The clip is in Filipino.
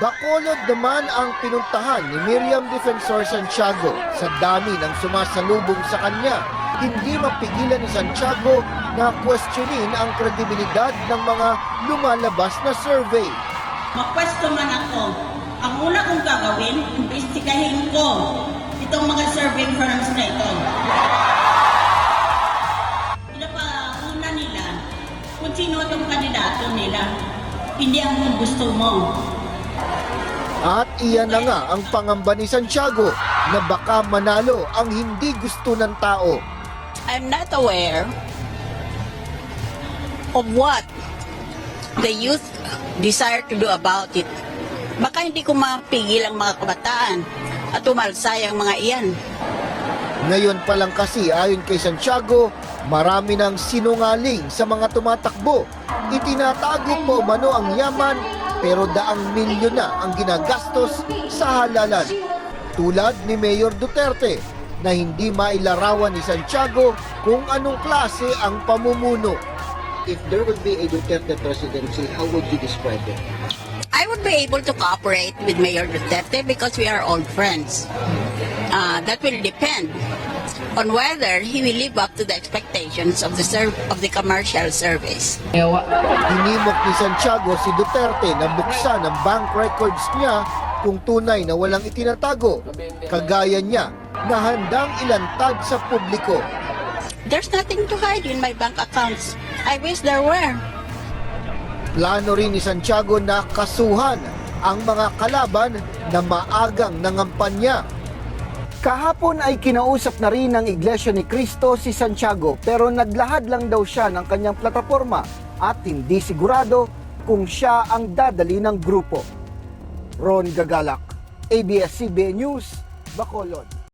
Bacolod naman ang pinuntahan ni Miriam Defensor Santiago. Sa dami ng sumasalubong sa kanya, hindi mapigilan ni Santiago na questionin ang kredibilidad ng mga lumalabas na survey. Mapwesto man ako, ang una kong gagawin, imbestigahin ko itong mga survey firms na ito. Pinapauna nila kung sino itong kandidato nila. Hindi ang gusto mo. At iyan na nga ang pangamba ni Santiago na baka manalo ang hindi gusto ng tao. I'm not aware of what the youth desire to do about it. Baka hindi ko mapigil ang mga kabataan at umalsay ang mga iyan. Ngayon pa lang kasi ayon kay Santiago, marami ng sinungaling sa mga tumatakbo. Itinatago po umano ang yaman pero daang milyon na ang ginagastos sa halalan. Tulad ni Mayor Duterte na hindi mailarawan ni Santiago kung anong klase ang pamumuno. If there would be a Duterte presidency, how would you describe it? I would be able to cooperate with Mayor Duterte because we are old friends. That will depend on whether he will live up to the expectations of the commercial service. Hinimok ni Santiago si Duterte na buksan ang bank records niya kung tunay na walang itinatago. Kagaya niya na handang ilantad sa publiko. There's nothing to hide in my bank accounts. I wish there were. Plano rin ni Santiago na kasuhan ang mga kalaban na maagang nangampanya. Kahapon ay kinausap na rin ng Iglesia ni Cristo si Santiago pero naglahad lang daw siya ng kanyang plataforma at hindi sigurado kung siya ang dadali ng grupo. Ron Gagalak, ABS-CBN News, Bacolod.